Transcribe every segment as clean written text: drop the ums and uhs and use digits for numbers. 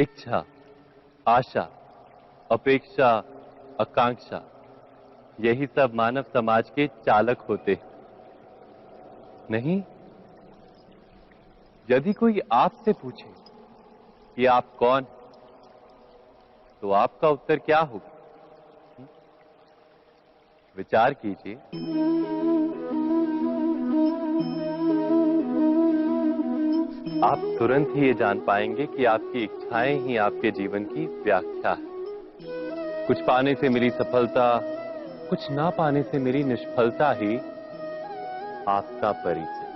इच्छा, आशा, अपेक्षा, आकांक्षा, यही सब मानव समाज के चालक होते हैं। नहीं, यदि कोई आपसे पूछे कि आप कौन, तो आपका उत्तर क्या होगा? विचार कीजिए। आप तुरंत ही ये जान पाएंगे कि आपकी इच्छाएं ही आपके जीवन की व्याख्या है। कुछ पाने से मिली सफलता, कुछ ना पाने से मिली निष्फलता ही आपका परिचय।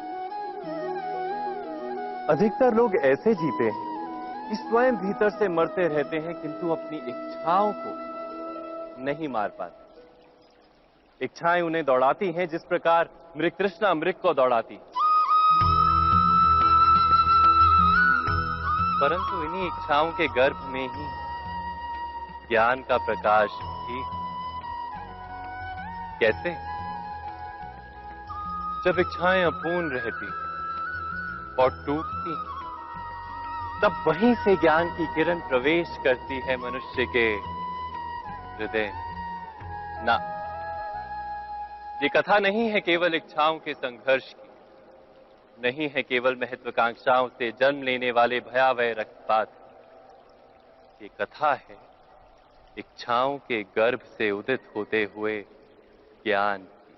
अधिकतर लोग ऐसे जीते हैं कि स्वयं भीतर से मरते रहते हैं, किंतु अपनी इच्छाओं को नहीं मार पाते। इच्छाएं उन्हें दौड़ाती हैं जिस प्रकार मृग तृष्णा मृग को दौड़ाती है। परंतु इन्हीं इच्छाओं के गर्भ में ही ज्ञान का प्रकाश भी है। कैसे? जब इच्छाएं अपूर्ण रहती और टूटती, तब वहीं से ज्ञान की किरण प्रवेश करती है मनुष्य के हृदय। ना, ये कथा नहीं है केवल इच्छाओं के संघर्ष की, नहीं है केवल महत्वाकांक्षाओं से जन्म लेने वाले भयावह रक्तपात। ये कथा है इच्छाओं के गर्भ से उदित होते हुए ज्ञान की।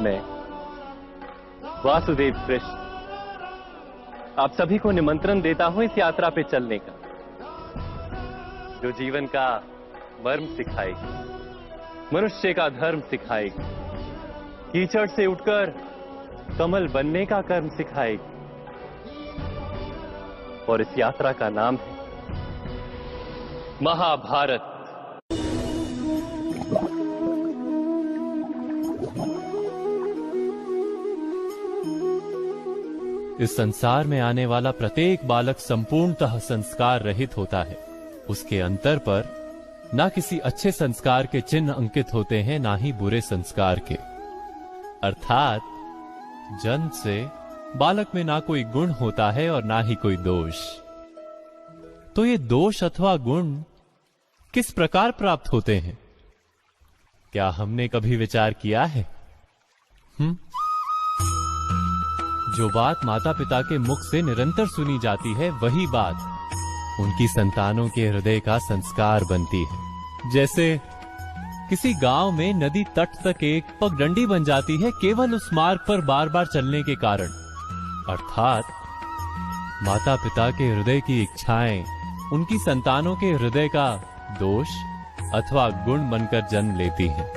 मैं वासुदेव कृष्ण आप सभी को निमंत्रण देता हूं इस यात्रा पे चलने का, जो जीवन का मर्म सिखाएगी, मनुष्य का धर्म सिखाएगी, कीचड़ से उठकर कमल बनने का कर्म सिखाएगी। और इस यात्रा का नाम है महाभारत। इस संसार में आने वाला प्रत्येक बालक संपूर्णतः संस्कार रहित होता है। उसके अंतर पर ना किसी अच्छे संस्कार के चिन्ह अंकित होते हैं, ना ही बुरे संस्कार के। अर्थात जन्म से बालक में ना कोई गुण होता है और ना ही कोई दोष। तो ये दोष अथवा गुण किस प्रकार प्राप्त होते हैं? क्या हमने कभी विचार किया है? जो बात माता पिता के मुख से निरंतर सुनी जाती है, वही बात उनकी संतानों के हृदय का संस्कार बनती है। जैसे किसी गांव में नदी तट तक एक पगडंडी बन जाती है केवल उस मार्ग पर बार बार चलने के कारण। अर्थात माता पिता के हृदय की इच्छाएं उनकी संतानों के हृदय का दोष अथवा गुण बनकर जन्म लेती हैं।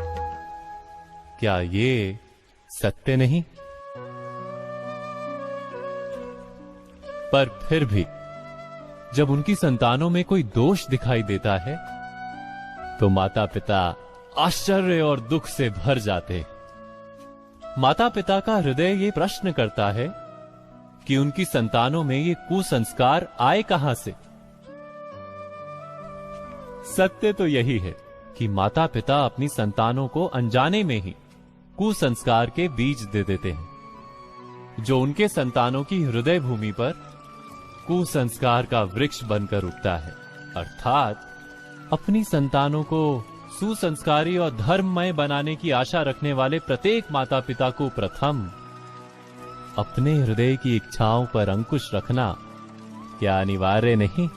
क्या ये सत्य नहीं? पर फिर भी जब उनकी संतानों में कोई दोष दिखाई देता है, तो माता पिता आश्चर्य और दुख से भर जाते हैं। माता पिता का हृदय ये प्रश्न करता है कि उनकी संतानों में ये कुसंस्कार आए कहां से। सत्य तो यही है कि माता पिता अपनी संतानों को अनजाने में ही कुसंस्कार के बीज दे देते हैं, जो उनके संतानों की हृदय भूमि पर कुसंस्कार का वृक्ष बनकर उगता है। अर्थात अपनी संतानों को सुसंस्कारी और धर्ममय बनाने की आशा रखने वाले प्रत्येक माता पिता को प्रथम अपने हृदय की इच्छाओं पर अंकुश रखना क्या अनिवार्य नहीं?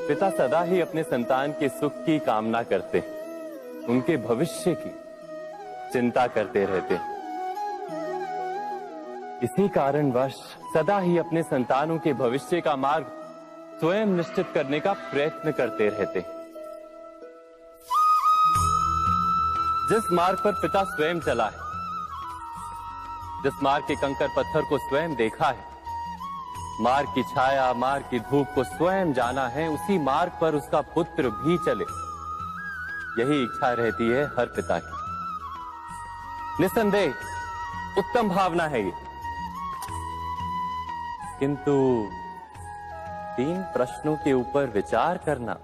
पिता सदा ही अपने संतान के सुख की कामना करते हैं, उनके भविष्य की चिंता करते रहते हैं। इसी कारणवश सदा ही अपने संतानों के भविष्य का मार्ग स्वयं निश्चित करने का प्रयत्न करते रहते हैं। जिस मार्ग पर पिता स्वयं चला है, जिस मार्ग के कंकर पत्थर को स्वयं देखा है, मार्ग की छाया, मार्ग की धूप को स्वयं जाना है, उसी मार्ग पर उसका पुत्र भी चले, यही इच्छा रहती है हर पिता की। निस्संदेह उत्तम भावना है ये। किंतु 3 प्रश्नों के ऊपर विचार करना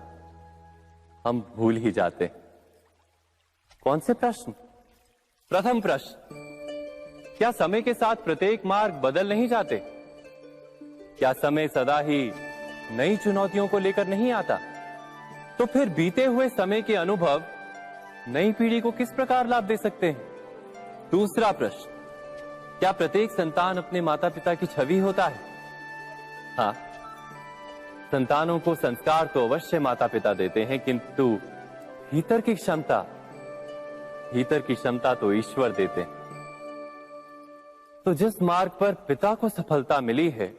हम भूल ही जाते हैं। कौन से प्रश्न? प्रथम प्रश्न, क्या समय के साथ प्रत्येक मार्ग बदल नहीं जाते? क्या समय सदा ही नई चुनौतियों को लेकर नहीं आता? तो फिर बीते हुए समय के अनुभव नई पीढ़ी को किस प्रकार लाभ दे सकते हैं? दूसरा प्रश्न, क्या प्रत्येक संतान अपने माता पिता की छवि होता है? हाँ, संतानों को संस्कार तो अवश्य माता पिता देते हैं, किंतु भीतर की क्षमता तो ईश्वर देते हैं। तो जिस मार्ग पर पिता को सफलता मिली है,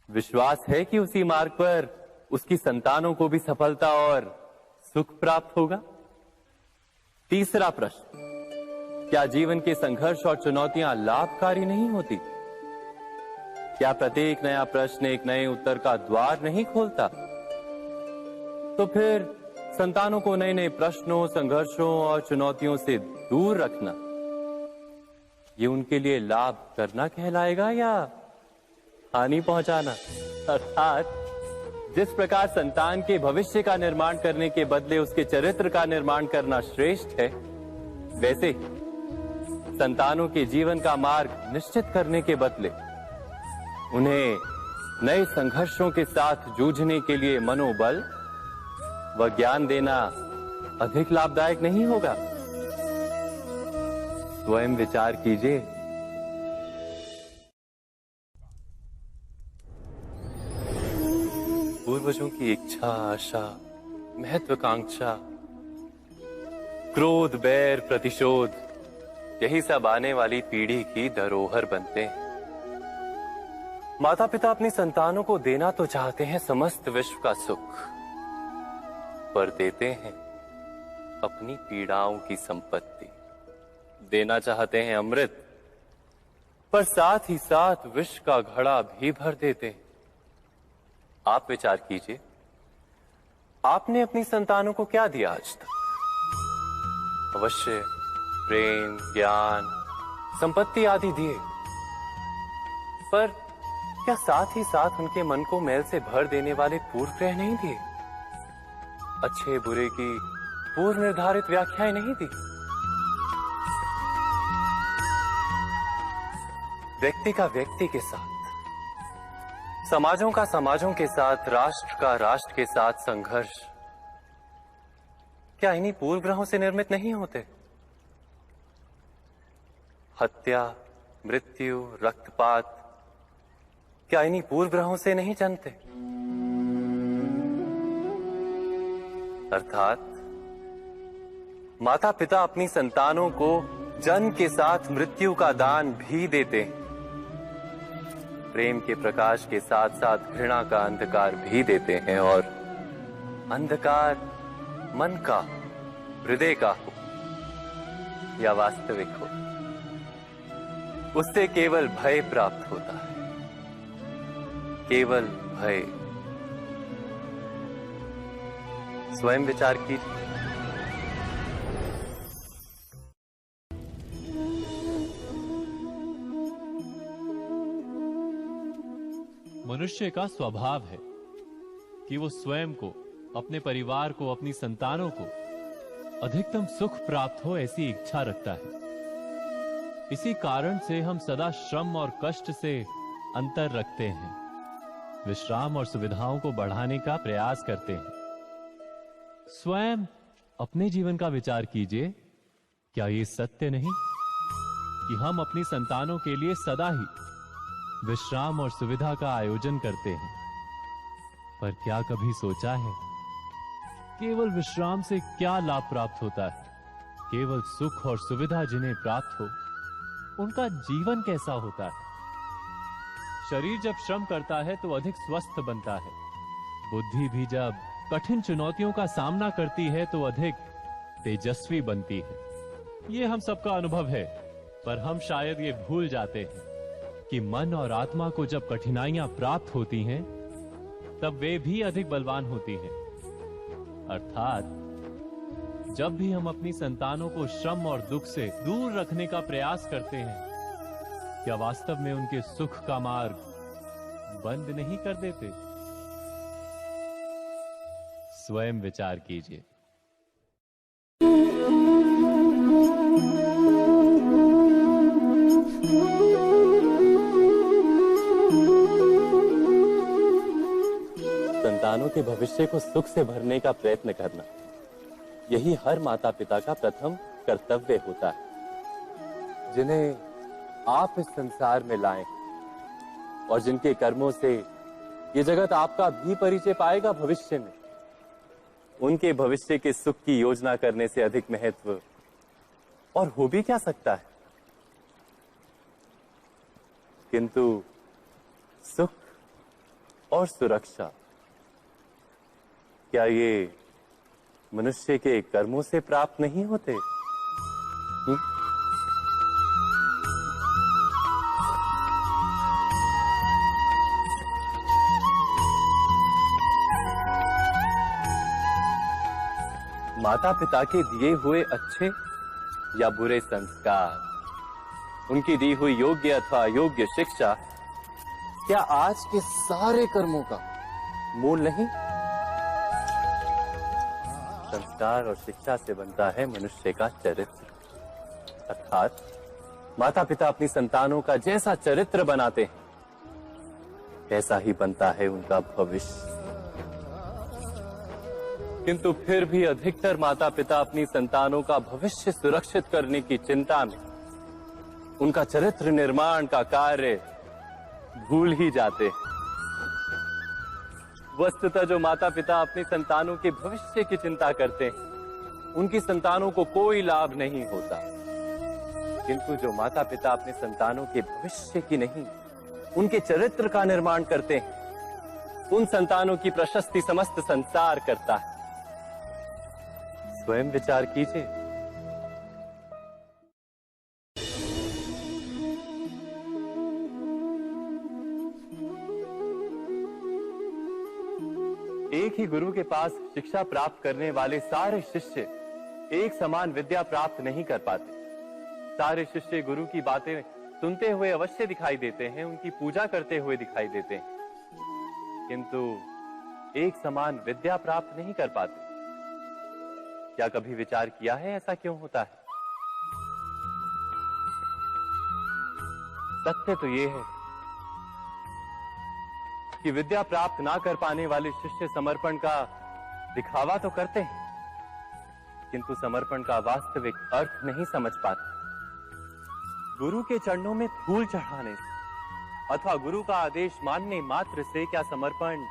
विश्वास है कि उसी मार्ग पर उसकी संतानों को भी सफलता और सुख प्राप्त होगा। तीसरा प्रश्न, क्या जीवन के संघर्ष और चुनौतियां लाभकारी नहीं होती? क्या प्रत्येक नया प्रश्न एक नए उत्तर का द्वार नहीं खोलता? तो फिर संतानों को नए नए प्रश्नों, संघर्षों और चुनौतियों से दूर रखना, ये उनके लिए लाभ करना कहलाएगा या हानि पहुंचाना? अर्थात जिस प्रकार संतान के भविष्य का निर्माण करने के बदले उसके चरित्र का निर्माण करना श्रेष्ठ है, वैसे ही संतानों के जीवन का मार्ग निश्चित करने के बदले उन्हें नए संघर्षों के साथ जूझने के लिए मनोबल व ज्ञान देना अधिक लाभदायक नहीं होगा? स्वयं विचार कीजिए। पूर्वजों की इच्छा, आशा, महत्वाकांक्षा, क्रोध, बैर, प्रतिशोध, यही सब आने वाली पीढ़ी की धरोहर बनते हैं। माता पिता अपनी संतानों को देना तो चाहते हैं समस्त विश्व का सुख, पर देते हैं अपनी पीड़ाओं की संपत्ति। देना चाहते हैं अमृत, पर साथ ही साथ विष का घड़ा भी भर देते हैं। आप विचार कीजिए, आपने अपनी संतानों को क्या दिया आज तक? अवश्य प्रेम, ज्ञान, संपत्ति आदि दिए, पर क्या साथ ही साथ उनके मन को मैल से भर देने वाले पूर्व ग्रह नहीं दिए? अच्छे बुरे की पूर्व निर्धारित व्याख्याएं नहीं दी? व्यक्ति का व्यक्ति के साथ, समाजों का समाजों के साथ, राष्ट्र का राष्ट्र के साथ संघर्ष क्या इन्हीं पूर्व ग्रहों से निर्मित नहीं होते? हत्या, मृत्यु, रक्तपात क्या इन्हीं पूर्व ग्रहों से नहीं जन्मते? अर्थात माता पिता अपनी संतानों को जन्म के साथ मृत्यु का दान भी देते हैं। प्रेम के प्रकाश के साथ साथ घृणा का अंधकार भी देते हैं, और अंधकार मन का, हृदय का हो या वास्तविक हो, उससे केवल भय प्राप्त होता है, केवल भय। स्वयं विचार कीजिए। मनुष्य का स्वभाव है कि वो स्वयं को, अपने परिवार को, अपनी संतानों को अधिकतम सुख प्राप्त हो ऐसी इच्छा रखता है। इसी कारण से हम सदा श्रम और कष्ट से अंतर रखते हैं, विश्राम और सुविधाओं को बढ़ाने का प्रयास करते हैं। स्वयं अपने जीवन का विचार कीजिए, क्या ये सत्य नहीं कि हम अपनी संतानों के लिए सदा ही विश्राम और सुविधा का आयोजन करते हैं? पर क्या कभी सोचा है केवल विश्राम से क्या लाभ प्राप्त होता है? केवल सुख और सुविधा जिन्हें प्राप्त हो, उनका जीवन कैसा होता है? शरीर जब श्रम करता है तो अधिक स्वस्थ बनता है। बुद्धि भी जब कठिन चुनौतियों का सामना करती है तो अधिक तेजस्वी बनती है। ये हम सबका अनुभव है, पर हम शायद ये भूल जाते हैं कि मन और आत्मा को जब कठिनाइयां प्राप्त होती हैं, तब वे भी अधिक बलवान होती हैं। अर्थात जब भी हम अपनी संतानों को श्रम और दुख से दूर रखने का प्रयास करते हैं, क्या वास्तव में उनके सुख का मार्ग बंद नहीं कर देते। स्वयं विचार कीजिए। संतानों के भविष्य को सुख से भरने का प्रयत्न करना, यही हर माता पिता का प्रथम कर्तव्य होता है, जिन्हें आप इस संसार में लाएं और जिनके कर्मों से ये जगत आपका भी परिचय पाएगा भविष्य में। उनके भविष्य के सुख की योजना करने से अधिक महत्व और हो भी क्या सकता है। किंतु सुख और सुरक्षा, क्या ये मनुष्य के कर्मों से प्राप्त नहीं होते? माता पिता के दिए हुए अच्छे या बुरे संस्कार, उनकी दी हुई योग्य अथवा अयोग्य शिक्षा, क्या आज के सारे कर्मों का मूल नहीं? संस्कार और शिक्षा से बनता है मनुष्य का चरित्र। अर्थात माता पिता अपनी संतानों का जैसा चरित्र बनाते हैं, ऐसा ही बनता है उनका भविष्य। किंतु फिर भी अधिकतर माता पिता अपनी संतानों का भविष्य सुरक्षित करने की चिंता में उनका चरित्र निर्माण का कार्य भूल ही जाते हैं। वस्तुतः जो माता पिता अपनी संतानों के भविष्य की चिंता करते हैं, उनकी संतानों को कोई लाभ नहीं होता। किंतु जो माता पिता अपने संतानों के भविष्य की नहीं, उनके चरित्र का निर्माण करते हैं, उन संतानों की प्रशस्ति समस्त संसार करता है। स्वयं विचार कीजिए। एक ही गुरु के पास शिक्षा प्राप्त करने वाले सारे शिष्य एक समान विद्या प्राप्त नहीं कर पाते। सारे शिष्य गुरु की बातें सुनते हुए अवश्य दिखाई देते हैं, उनकी पूजा करते हुए दिखाई देते हैं, किंतु एक समान विद्या प्राप्त नहीं कर पाते। क्या कभी विचार किया है ऐसा क्यों होता है? सत्य तो यह है कि विद्या प्राप्त ना कर पाने वाले शिष्य समर्पण का दिखावा तो करते हैं, किंतु समर्पण का वास्तविक अर्थ नहीं समझ पाते। गुरु के चरणों में फूल चढ़ाने से अथवा गुरु का आदेश मानने मात्र से क्या समर्पण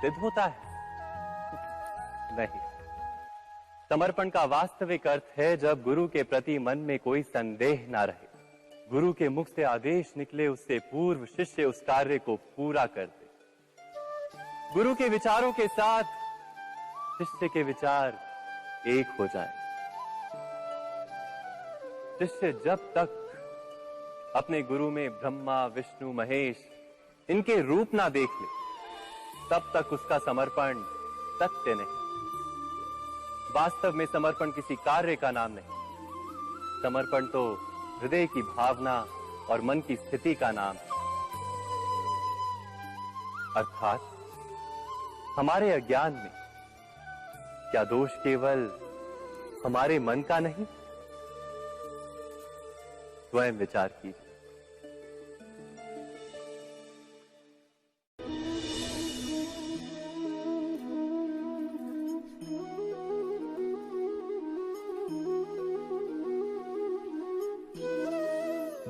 सिद्ध होता है? नहीं। समर्पण का वास्तविक अर्थ है जब गुरु के प्रति मन में कोई संदेह ना रहे, गुरु के मुख से आदेश निकले उससे पूर्व शिष्य उस कार्य को पूरा कर दे। गुरु के विचारों के साथ शिष्य के विचार एक हो जाए। शिष्य जब तक अपने गुरु में ब्रह्मा विष्णु महेश इनके रूप ना देख ले, तब तक उसका समर्पण सत्य नहीं। वास्तव में समर्पण किसी कार्य का नाम नहीं, समर्पण तो हृदय की भावना और मन की स्थिति का नाम है। अर्थात हमारे अज्ञान में क्या दोष केवल हमारे मन का नहीं? स्वयं विचार कीजिए।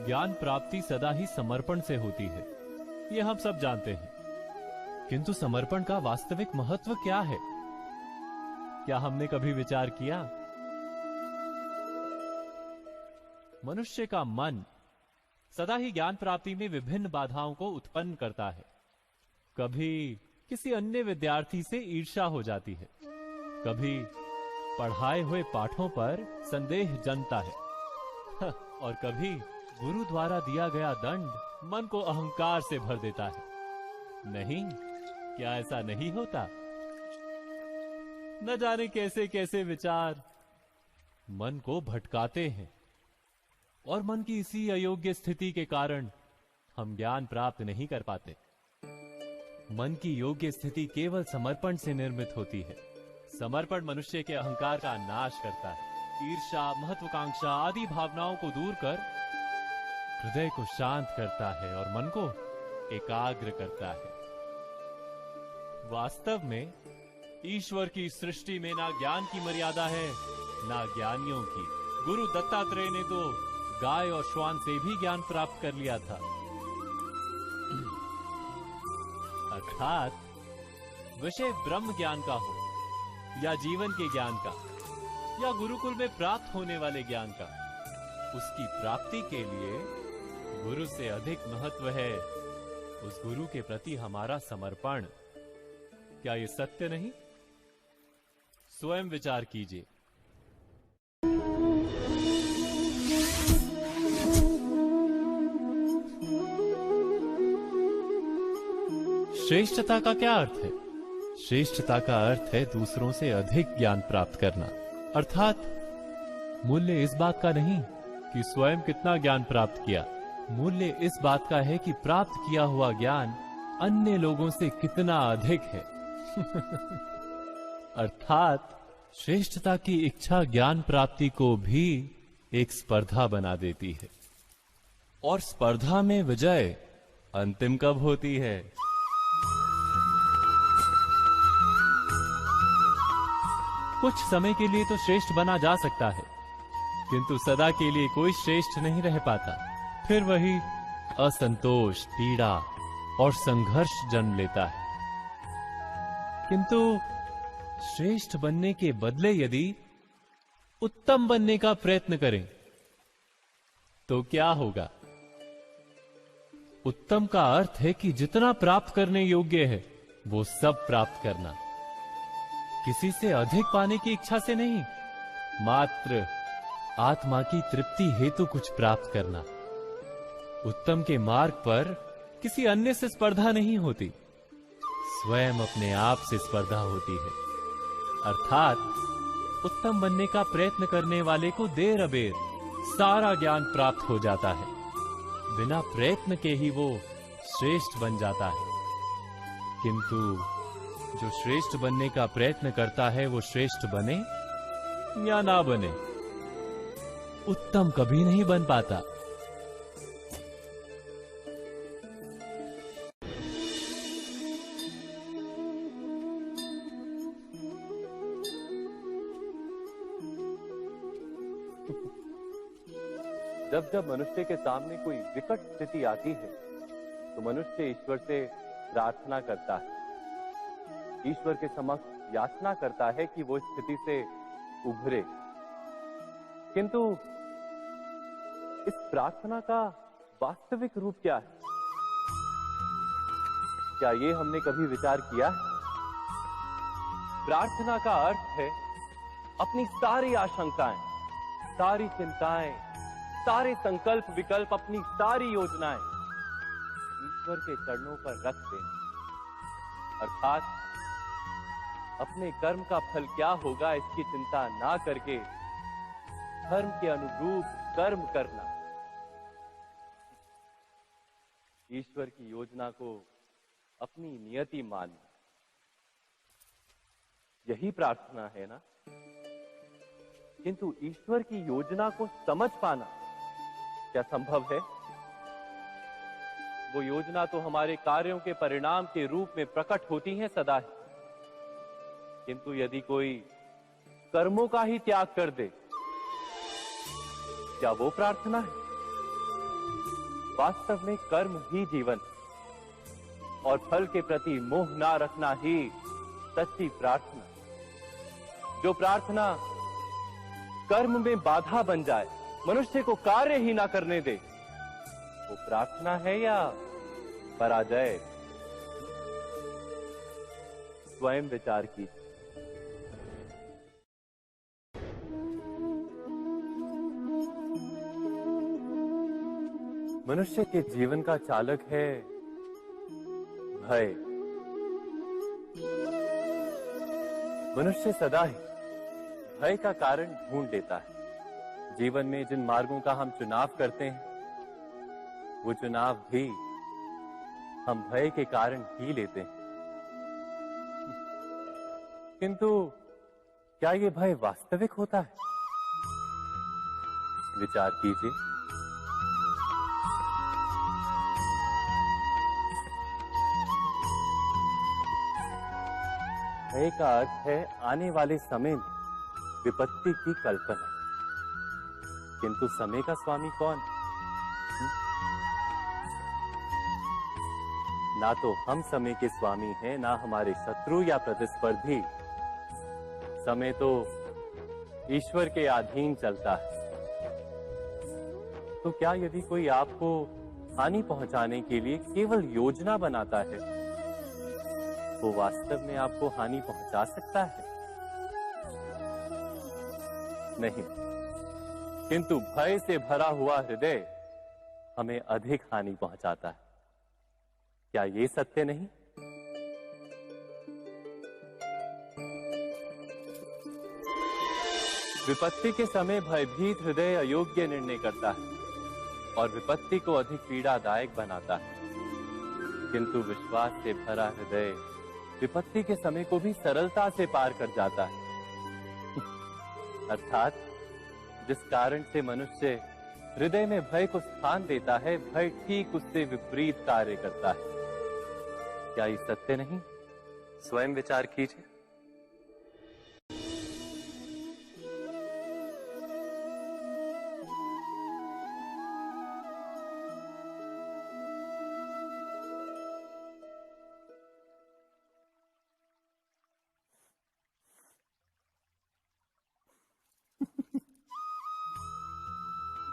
ज्ञान प्राप्ति सदा ही समर्पण से होती है, ये हम सब जानते हैं। किंतु समर्पण का वास्तविक महत्व क्या है? क्या हमने कभी विचार किया? मनुष्य का मन सदा ही ज्ञान प्राप्ति में विभिन्न बाधाओं को उत्पन्न करता है। कभी किसी अन्य विद्यार्थी से ईर्ष्या हो जाती है, कभी पढ़ाए हुए पाठों पर संदेह जन्मता है और कभी गुरु द्वारा दिया गया दंड मन को अहंकार से भर देता है। नहीं, क्या ऐसा नहीं होता? न जाने कैसे कैसे विचार मन को भटकाते हैं और मन की इसी अयोग्य स्थिति के कारण हम ज्ञान प्राप्त नहीं कर पाते। मन की योग्य स्थिति केवल समर्पण से निर्मित होती है। समर्पण मनुष्य के अहंकार का नाश करता है, ईर्ष्या, महत्वाकांक्षा आदि भावनाओं को दूर कर हृदय को शांत करता है और मन को एकाग्र करता है। वास्तव में ईश्वर की सृष्टि में ना ज्ञान की मर्यादा है ना ज्ञानियों की। गुरु दत्तात्रेय ने तो गाय और श्वान से भी ज्ञान प्राप्त कर लिया था। अर्थात विषय ब्रह्म ज्ञान का हो या जीवन के ज्ञान का या गुरुकुल में प्राप्त होने वाले ज्ञान का, उसकी प्राप्ति के लिए गुरु से अधिक महत्व है उस गुरु के प्रति हमारा समर्पण। क्या ये सत्य नहीं? स्वयं विचार कीजिए। श्रेष्ठता का क्या अर्थ है? श्रेष्ठता का अर्थ है दूसरों से अधिक ज्ञान प्राप्त करना। अर्थात मूल्य इस बात का नहीं कि स्वयं कितना ज्ञान प्राप्त किया, मूल्य इस बात का है कि प्राप्त किया हुआ ज्ञान अन्य लोगों से कितना अधिक है। अर्थात श्रेष्ठता की इच्छा ज्ञान प्राप्ति को भी एक स्पर्धा बना देती है। और स्पर्धा में विजय अंतिम कब होती है? कुछ समय के लिए तो श्रेष्ठ बना जा सकता है, किंतु सदा के लिए कोई श्रेष्ठ नहीं रह पाता। फिर वही असंतोष, पीड़ा और संघर्ष जन्म लेता है। किंतु श्रेष्ठ बनने के बदले यदि उत्तम बनने का प्रयत्न करें तो क्या होगा? उत्तम का अर्थ है कि जितना प्राप्त करने योग्य है वो सब प्राप्त करना, किसी से अधिक पाने की इच्छा से नहीं, मात्र आत्मा की तृप्ति हेतु कुछ प्राप्त करना। उत्तम के मार्ग पर किसी अन्य से स्पर्धा नहीं होती, स्वयं अपने आप से स्पर्धा होती है। अर्थात उत्तम बनने का प्रयत्न करने वाले को देर अबेर सारा ज्ञान प्राप्त हो जाता है, बिना प्रयत्न के ही वो श्रेष्ठ बन जाता है। किंतु जो श्रेष्ठ बनने का प्रयत्न करता है वो श्रेष्ठ बने या ना बने, उत्तम कभी नहीं बन पाता। जब जब मनुष्य के सामने कोई विकट स्थिति आती है तो मनुष्य ईश्वर से प्रार्थना करता है, ईश्वर के समक्ष याचना करता है कि वो स्थिति से उभरे। किंतु इस प्रार्थना का वास्तविक रूप क्या है? क्या ये हमने कभी विचार किया है? प्रार्थना का अर्थ है अपनी सारी आशंकाएं, सारी चिंताएं, सारे संकल्प विकल्प, अपनी सारी योजनाएं ईश्वर के चरणों पर रख देना। अर्थात अपने कर्म का फल क्या होगा इसकी चिंता ना करके धर्म के अनुरूप कर्म करना, ईश्वर की योजना को अपनी नियति मानना, यही प्रार्थना है ना। किंतु ईश्वर की योजना को समझ पाना क्या संभव है? वो योजना तो हमारे कार्यों के परिणाम के रूप में प्रकट होती है सदा ही, किंतु यदि कोई कर्मों का ही त्याग कर दे, क्या वो प्रार्थना है? वास्तव में कर्म ही जीवन और फल के प्रति मोह ना रखना ही सच्ची प्रार्थना। जो प्रार्थना कर्म में बाधा बन जाए, मनुष्य को कार्य ही ना करने दे, वो प्रार्थना है या पराजय? स्वयं विचार कीजिए। मनुष्य के जीवन का चालक है भय। मनुष्य सदा ही भय का कारण ढूंढ लेता है। जीवन में जिन मार्गों का हम चुनाव करते हैं वो चुनाव भी हम भय के कारण ही लेते हैं, किंतु क्या ये भय वास्तविक होता है? विचार कीजिए। भय का अर्थ है आने वाले समय में विपत्ति की कल्पना, किंतु समय का स्वामी कौन? ना तो हम समय के स्वामी हैं, ना हमारे शत्रु या प्रतिस्पर्धी। समय तो ईश्वर के अधीन चलता है। तो क्या यदि कोई आपको हानि पहुंचाने के लिए केवल योजना बनाता है, वो वास्तव में आपको हानि पहुंचा सकता है? नहीं, किंतु भय से भरा हुआ हृदय हमें अधिक हानि पहुंचाता है। क्या ये सत्य नहीं? विपत्ति के समय भयभीत हृदय अयोग्य निर्णय करता है और विपत्ति को अधिक पीड़ादायक बनाता है, किंतु विश्वास से भरा हृदय विपत्ति के समय को भी सरलता से पार कर जाता है। अर्थात जिस कारण से मनुष्य हृदय में भय को स्थान देता है, भय ठीक उससे विपरीत कार्य करता है। क्या ये सत्य नहीं? स्वयं विचार कीजिए।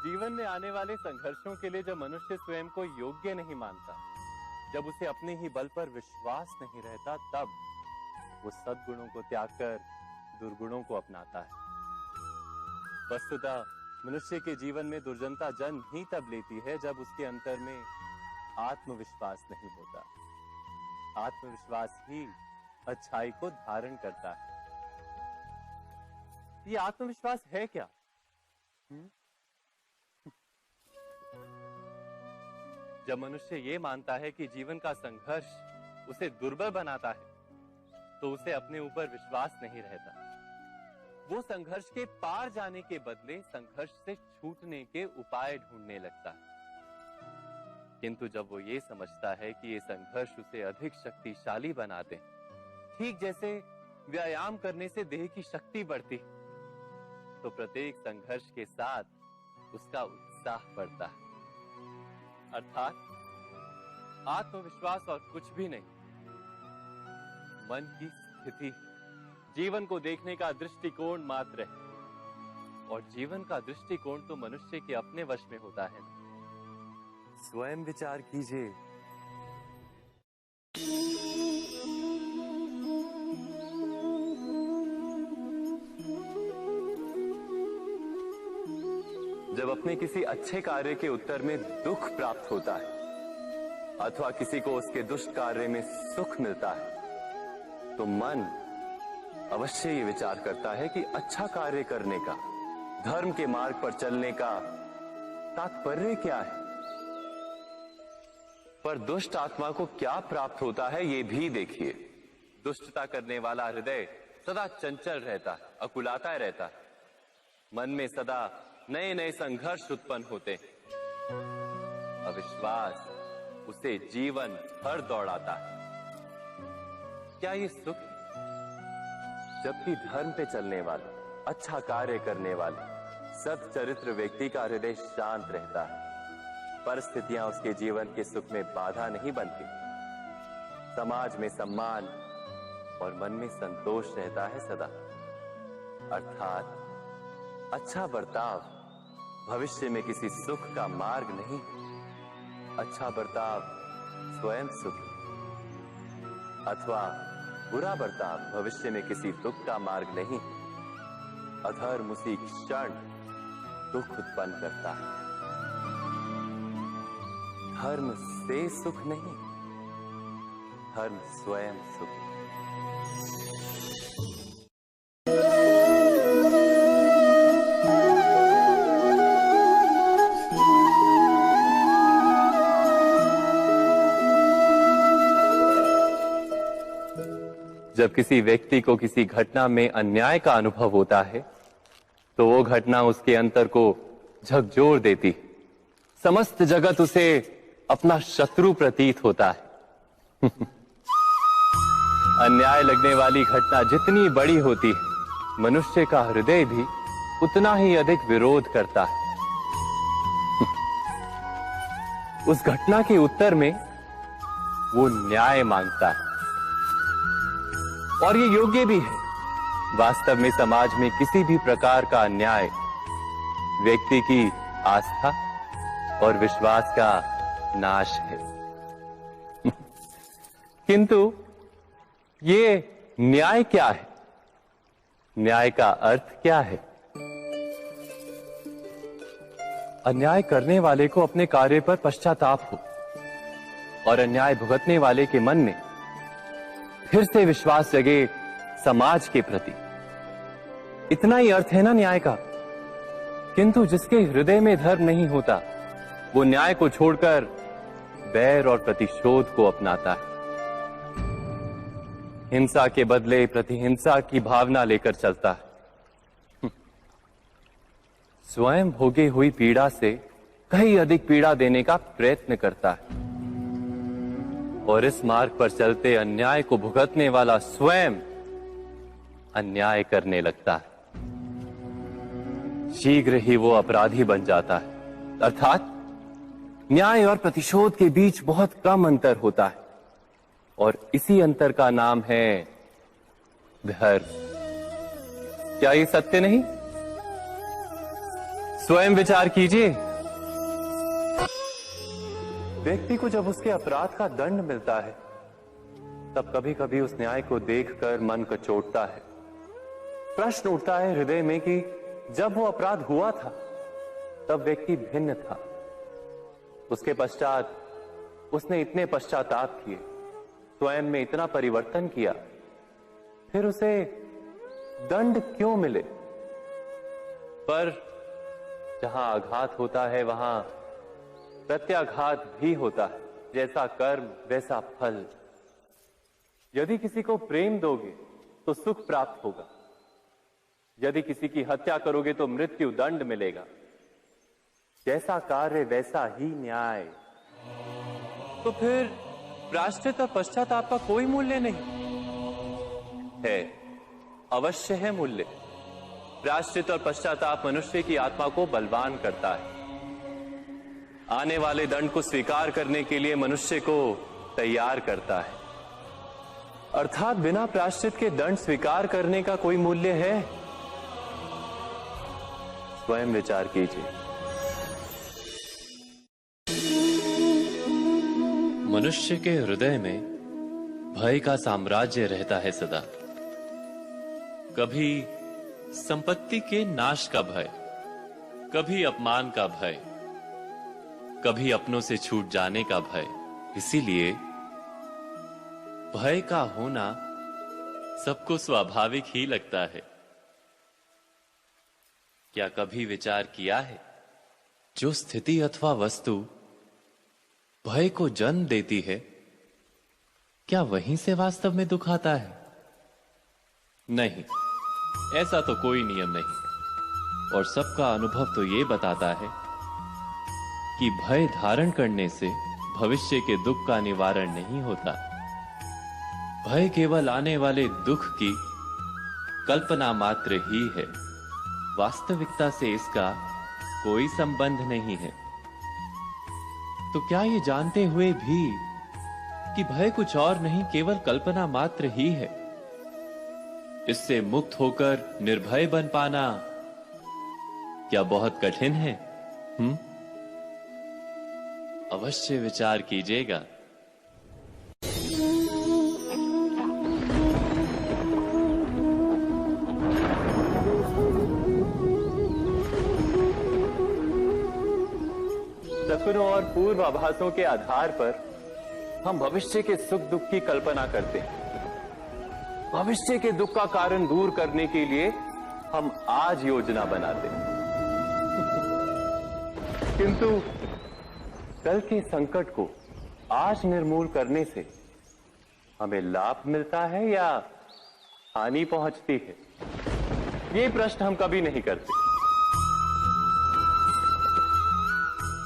जीवन में आने वाले संघर्षों के लिए जब मनुष्य स्वयं को योग्य नहीं मानता, जब उसे अपने ही बल पर विश्वास नहीं रहता, तब वो सद्गुणों को त्याग कर दुर्गुणों को अपनाता है। वस्तुतः मनुष्य के जीवन में दुर्जनता जन्म ही तब लेती है जब उसके अंतर में आत्मविश्वास नहीं होता। आत्मविश्वास ही अच्छाई को धारण करता है। ये आत्मविश्वास है क्या? जब मनुष्य ये मानता है कि जीवन का संघर्ष उसे दुर्बल बनाता है, तो उसे अपने ऊपर विश्वास नहीं रहता। वो संघर्ष के पार जाने के बदले संघर्ष से छूटने के उपाय ढूंढने लगता है। किंतु जब वो ये समझता है कि ये संघर्ष उसे अधिक शक्तिशाली बनाते हैं, ठीक जैसे व्यायाम करने से देह की शक्ति बढ़ती, तो प्रत्येक संघर्ष के साथ उसका उत्साह बढ़ता है। अर्थात आत्मविश्वास और कुछ भी नहीं, मन की स्थिति, जीवन को देखने का दृष्टिकोण मात्र है। और जीवन का दृष्टिकोण तो मनुष्य के अपने वश में होता है। स्वयं विचार कीजिए। जब अपने किसी अच्छे कार्य के उत्तर में दुख प्राप्त होता है अथवा किसी को उसके दुष्ट कार्य में सुख मिलता है, तो मन अवश्य ये विचार करता है कि अच्छा कार्य करने का, धर्म के मार्ग पर चलने का तात्पर्य क्या है। पर दुष्ट आत्मा को क्या प्राप्त होता है ये भी देखिए। दुष्टता करने वाला हृदय सदा चंचल रहता है, अकुलाता रहता है। मन में सदा नए नए संघर्ष उत्पन्न होते हैं। अविश्वास उसे जीवन भर दौड़ाता है। क्या ये सुख? जबकि धर्म पे चलने वाला, अच्छा कार्य करने वाले, सच्चरित्र व्यक्ति का हृदय शांत रहता है। परिस्थितियां उसके जीवन के सुख में बाधा नहीं बनती। समाज में सम्मान और मन में संतोष रहता है सदा। अर्थात अच्छा बर्ताव भविष्य में किसी सुख का मार्ग नहीं। अच्छा बर्ताव स्वयं सुख, अथवा बुरा बर्ताव भविष्य में किसी दुख का मार्ग नहीं। अधर्म उसी क्षण दुख उत्पन्न करता है। धर्म से सुख नहीं, धर्म स्वयं सुख। जब किसी व्यक्ति को किसी घटना में अन्याय का अनुभव होता है तो वो घटना उसके अंतर को झकझोर देती है। समस्त जगत उसे अपना शत्रु प्रतीत होता है। अन्याय लगने वाली घटना जितनी बड़ी होती है, मनुष्य का हृदय भी उतना ही अधिक विरोध करता है। उस घटना के उत्तर में वो न्याय मांगता है और ये योग्य भी है। वास्तव में समाज में किसी भी प्रकार का अन्याय व्यक्ति की आस्था और विश्वास का नाश है। किंतु ये न्याय क्या है? न्याय का अर्थ क्या है? अन्याय करने वाले को अपने कार्य पर पश्चाताप हो और अन्याय भुगतने वाले के मन में फिर से विश्वास जगे समाज के प्रति। इतना ही अर्थ है ना न्याय का। किंतु जिसके हृदय में धर्म नहीं होता वो न्याय को छोड़कर बैर और प्रतिशोध को अपनाता है। हिंसा के बदले प्रतिहिंसा की भावना लेकर चलता है। स्वयं भोगी हुई पीड़ा से कहीं अधिक पीड़ा देने का प्रयत्न करता है और इस मार्ग पर चलते अन्याय को भुगतने वाला स्वयं अन्याय करने लगता है। शीघ्र ही वो अपराधी बन जाता है। अर्थात न्याय और प्रतिशोध के बीच बहुत कम अंतर होता है और इसी अंतर का नाम है धर्म। क्या ये सत्य नहीं? स्वयं विचार कीजिए। व्यक्ति को जब उसके अपराध का दंड मिलता है तब कभी कभी उस न्याय को देखकर मन कचोटता है। प्रश्न उठता है हृदय में कि जब वो अपराध हुआ था तब व्यक्ति भिन्न था। उसके पश्चात उसने इतने पश्चाताप किए, स्वयं में इतना परिवर्तन किया, फिर उसे दंड क्यों मिले? पर जहां आघात होता है वहां प्रत्याघात भी होता है। जैसा कर्म वैसा फल। यदि किसी को प्रेम दोगे तो सुख प्राप्त होगा, यदि किसी की हत्या करोगे तो मृत्यु दंड मिलेगा। जैसा कार्य वैसा ही न्याय। तो फिर प्रायश्चित और पश्चाताप का कोई मूल्य नहीं है? अवश्य है मूल्य। प्रायश्चित और पश्चाताप मनुष्य की आत्मा को बलवान करता है। आने वाले दंड को स्वीकार करने के लिए मनुष्य को तैयार करता है। अर्थात बिना प्रायश्चित के दंड स्वीकार करने का कोई मूल्य है? स्वयं विचार कीजिए। मनुष्य के हृदय में भय का साम्राज्य रहता है सदा। कभी संपत्ति के नाश का भय, कभी अपमान का भय, कभी अपनों से छूट जाने का भय। इसीलिए भय का होना सबको स्वाभाविक ही लगता है। क्या कभी विचार किया है, जो स्थिति अथवा वस्तु भय को जन्म देती है, क्या वहीं से वास्तव में दुख आता है? नहीं, ऐसा तो कोई नियम नहीं। और सबका अनुभव तो ये बताता है कि भय धारण करने से भविष्य के दुख का निवारण नहीं होता। भय केवल आने वाले दुख की कल्पना मात्र ही है। वास्तविकता से इसका कोई संबंध नहीं है। तो क्या ये जानते हुए भी कि भय कुछ और नहीं, केवल कल्पना मात्र ही है, इससे मुक्त होकर निर्भय बन पाना क्या बहुत कठिन है? अवश्य विचार कीजिएगा। सपनों और पूर्वाभासों के आधार पर हम भविष्य के सुख दुख की कल्पना करते हैं। भविष्य के दुख का कारण दूर करने के लिए हम आज योजना बनाते हैं। किंतु कल के संकट को आज निर्मूल करने से हमें लाभ मिलता है या हानि पहुंचती है? ये प्रश्न हम कभी नहीं करते।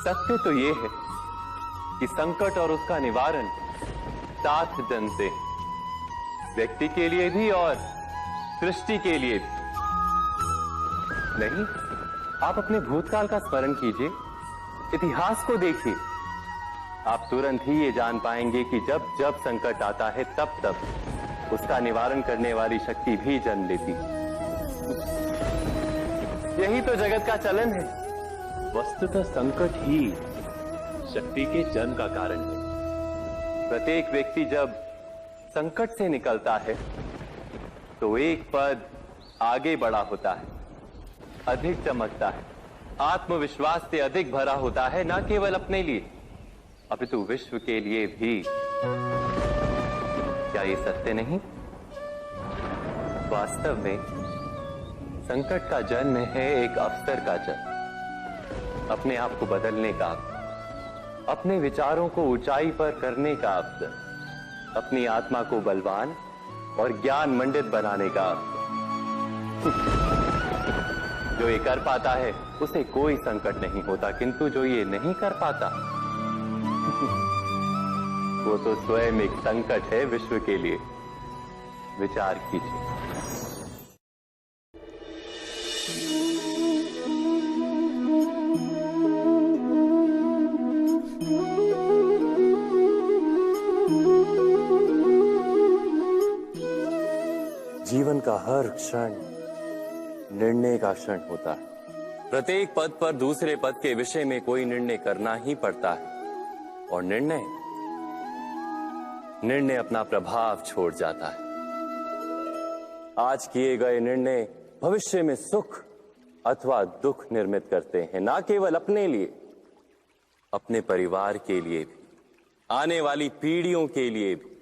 सत्य तो ये है कि संकट और उसका निवारण साथ जन से, व्यक्ति के लिए भी और सृष्टि के लिए भी। नहीं, आप अपने भूतकाल का स्मरण कीजिए, इतिहास को देखिए। आप तुरंत ही ये जान पाएंगे कि जब जब संकट आता है तब तब उसका निवारण करने वाली शक्ति भी जन्म लेती है। यही तो जगत का चलन है। वस्तुतः संकट ही शक्ति के जन्म का कारण है। प्रत्येक व्यक्ति जब संकट से निकलता है तो एक पद आगे बढ़ा होता है, अधिक चमकता है, आत्मविश्वास से अधिक भरा होता है, न केवल अपने लिए अपितु विश्व के लिए भी। क्या ये सत्य नहीं? वास्तव में संकट का जन्म है एक अवसर का जन्म, अपने आप को बदलने का, अपने विचारों को ऊंचाई पर करने का अवसर, अपनी आत्मा को बलवान और ज्ञान मंडित बनाने का अवसर। जो ये कर पाता है उसे कोई संकट नहीं होता, किंतु जो ये नहीं कर पाता वो तो स्वयं एक संकट है विश्व के लिए। विचार कीजिए। जीवन का हर क्षण निर्णय का क्षण होता है। प्रत्येक पद पर दूसरे पद के विषय में कोई निर्णय करना ही पड़ता है, और निर्णय अपना प्रभाव छोड़ जाता है। आज किए गए निर्णय भविष्य में सुख अथवा दुख निर्मित करते हैं, ना केवल अपने लिए, अपने परिवार के लिए भी, आने वाली पीढ़ियों के लिए भी।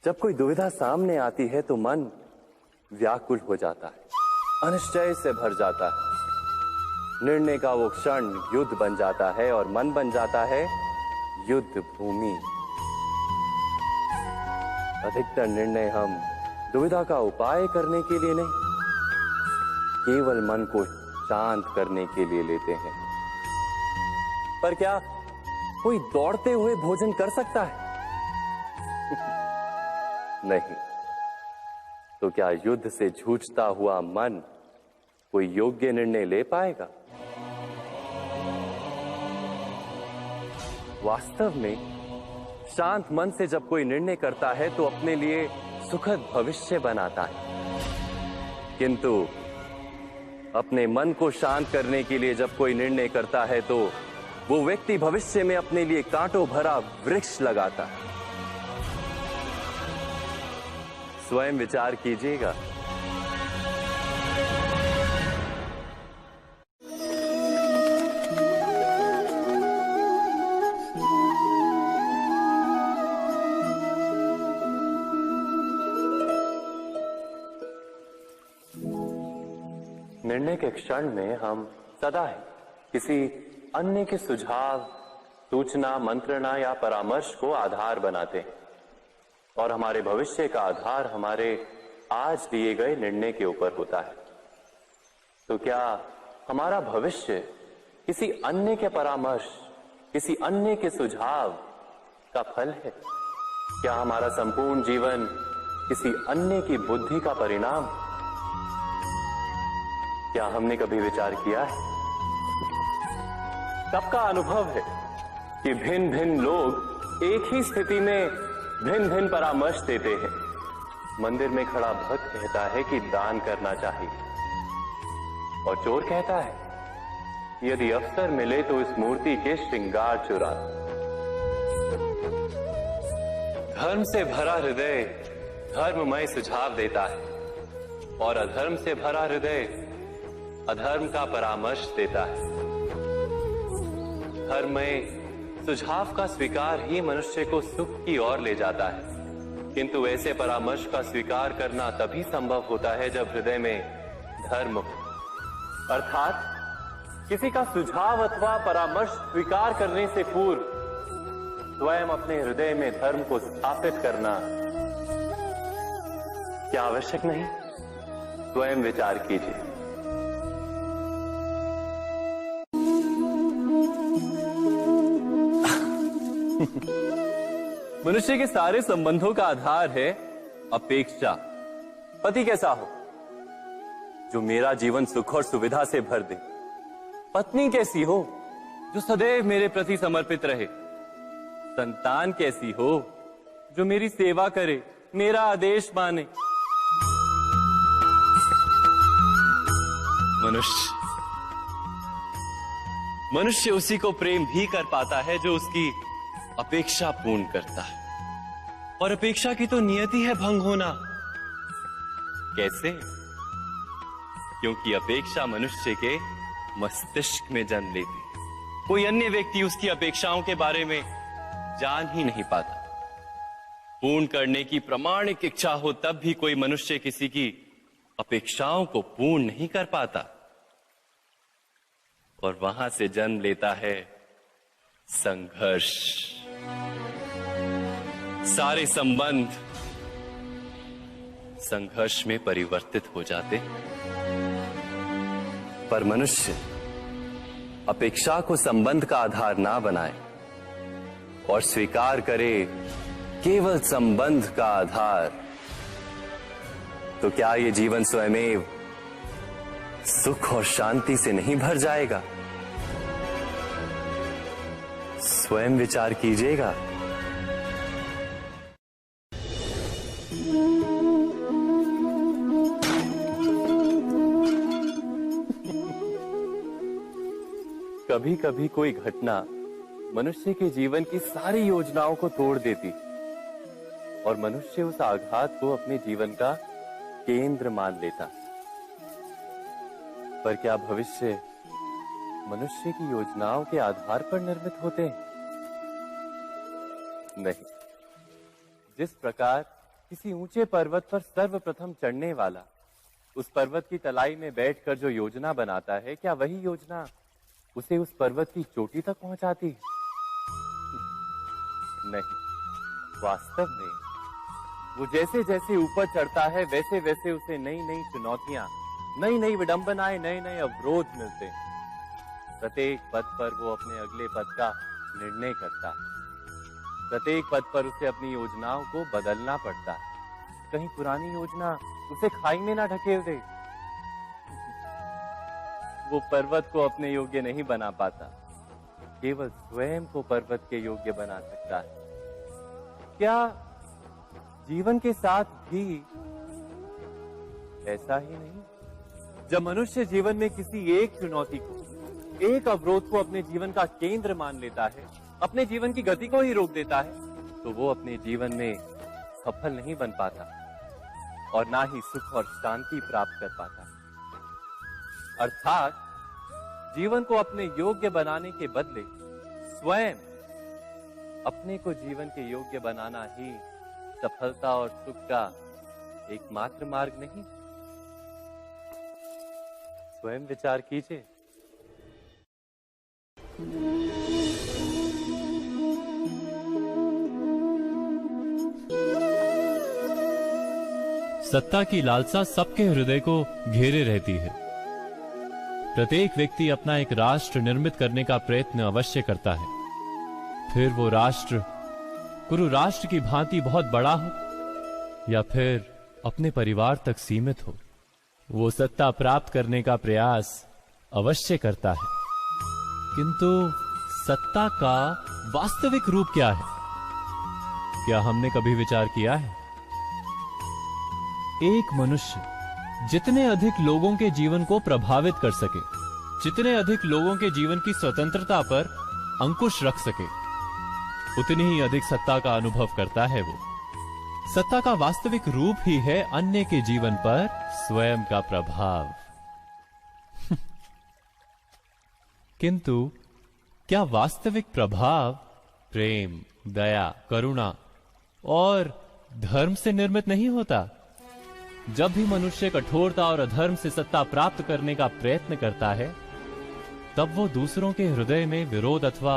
जब कोई दुविधा सामने आती है तो मन व्याकुल हो जाता है, अनिश्चय से भर जाता है। निर्णय का वो क्षण युद्ध बन जाता है और मन बन जाता है युद्ध भूमि। अधिकतर निर्णय हम दुविधा का उपाय करने के लिए नहीं, केवल मन को शांत करने के लिए लेते हैं। पर क्या कोई दौड़ते हुए भोजन कर सकता है? नहीं। तो क्या युद्ध से जूझता हुआ मन कोई योग्य निर्णय ले पाएगा? वास्तव में शांत मन से जब कोई निर्णय करता है तो अपने लिए सुखद भविष्य बनाता है, किंतु अपने मन को शांत करने के लिए जब कोई निर्णय करता है तो वो व्यक्ति भविष्य में अपने लिए कांटों भरा वृक्ष लगाता है। स्वयं विचार कीजिएगा। निर्णय के क्षण में हम सदा ही किसी अन्य के सुझाव, सूचना, मंत्रणा या परामर्श को आधार बनाते हैं, और हमारे भविष्य का आधार हमारे आज लिए गए निर्णय के ऊपर होता है। तो क्या हमारा भविष्य किसी अन्य के परामर्श, किसी अन्य के सुझाव का फल है? क्या हमारा संपूर्ण जीवन किसी अन्य की बुद्धि का परिणाम? क्या हमने कभी विचार किया है? सबका अनुभव है कि भिन्न भिन्न लोग एक ही स्थिति में भिन्न भिन्न परामर्श देते हैं। मंदिर में खड़ा भक्त कहता है कि दान करना चाहिए, और चोर कहता है यदि अवसर मिले तो इस मूर्ति के श्रृंगार चुरा। धर्म से भरा हृदय धर्ममय सुझाव देता है, और अधर्म से भरा हृदय अधर्म का परामर्श देता है। धर्ममय सुझाव का स्वीकार ही मनुष्य को सुख की ओर ले जाता है, किंतु ऐसे परामर्श का स्वीकार करना तभी संभव होता है जब हृदय में धर्म हो। अर्थात किसी का सुझाव अथवा परामर्श स्वीकार करने से पूर्व स्वयं अपने हृदय में धर्म को स्थापित करना क्या आवश्यक नहीं? स्वयं विचार कीजिए। मनुष्य के सारे संबंधों का आधार है अपेक्षा। पति कैसा हो जो मेरा जीवन सुख और सुविधा से भर दे? पत्नी कैसी हो जो सदैव मेरे प्रति समर्पित रहे? संतान कैसी हो जो मेरी सेवा करे, मेरा आदेश माने? मनुष्य उसी को प्रेम भी कर पाता है जो उसकी अपेक्षा पूर्ण करता है, और अपेक्षा की तो नियति है भंग होना। कैसे? क्योंकि अपेक्षा मनुष्य के मस्तिष्क में जन्म लेती है। कोई अन्य व्यक्ति उसकी अपेक्षाओं के बारे में जान ही नहीं पाता। पूर्ण करने की प्रामाणिक इच्छा हो तब भी कोई मनुष्य किसी की अपेक्षाओं को पूर्ण नहीं कर पाता, और वहां से जन्म लेता है संघर्ष। सारे संबंध संघर्ष में परिवर्तित हो जाते। पर मनुष्य अपेक्षा को संबंध का आधार ना बनाए और स्वीकार करे केवल संबंध का आधार, तो क्या ये जीवन स्वयमेव सुख और शांति से नहीं भर जाएगा? स्वयं विचार कीजिएगा। कभी कभी कोई घटना मनुष्य के जीवन की सारी योजनाओं को तोड़ देती, और मनुष्य उस आघात को अपने जीवन का केंद्र मान लेता। पर क्या भविष्य मनुष्य की योजनाओं के आधार पर निर्मित होते हैं? नहीं। जिस प्रकार किसी ऊंचे पर्वत पर सर्वप्रथम चढ़ने वाला उस पर्वत की तलाई में बैठकर जो योजना बनाता है, क्या वही योजना उसे उस पर्वत की चोटी तक पहुंचाती है? नहीं। वास्तव में वो जैसे जैसे ऊपर चढ़ता है वैसे वैसे उसे नई नई चुनौतियां, नई नई विडंबनाएं, नए नए अवरोध मिलते हैं। प्रत्येक पद पर वो अपने अगले पद का निर्णय करता है। प्रत्येक पद पर उसे अपनी योजनाओं को बदलना पड़ता है। कहीं पुरानी योजना उसे खाई में ना ढकेल दे। वो पर्वत को अपने योग्य नहीं बना पाता, केवल स्वयं को पर्वत के योग्य बना सकता है। क्या जीवन के साथ भी ऐसा ही नहीं? जब मनुष्य जीवन में किसी एक चुनौती को, एक अवरोध को अपने जीवन का केंद्र मान लेता है, अपने जीवन की गति को ही रोक देता है, तो वो अपने जीवन में सफल नहीं बन पाता और ना ही सुख और शांति प्राप्त कर पाता। अर्थात जीवन को अपने योग्य बनाने के बदले स्वयं अपने को जीवन के योग्य बनाना ही सफलता और सुख का एकमात्र मार्ग नहीं। स्वयं विचार कीजिए। सत्ता की लालसा सबके हृदय को घेरे रहती है। प्रत्येक व्यक्ति अपना एक राष्ट्र निर्मित करने का प्रयत्न अवश्य करता है। फिर वो राष्ट्र कुरु राष्ट्र की भांति बहुत बड़ा हो या फिर अपने परिवार तक सीमित हो, वो सत्ता प्राप्त करने का प्रयास अवश्य करता है। किंतु सत्ता का वास्तविक रूप क्या है? क्या हमने कभी विचार किया है? एक मनुष्य जितने अधिक लोगों के जीवन को प्रभावित कर सके, जितने अधिक लोगों के जीवन की स्वतंत्रता पर अंकुश रख सके, उतनी ही अधिक सत्ता का अनुभव करता है वो। सत्ता का वास्तविक रूप ही है अन्य के जीवन पर स्वयं का प्रभाव। किंतु क्या वास्तविक प्रभाव प्रेम, दया, करुणा और धर्म से निर्मित नहीं होता? जब भी मनुष्य कठोरता और अधर्म से सत्ता प्राप्त करने का प्रयत्न करता है, तब वो दूसरों के हृदय में विरोध अथवा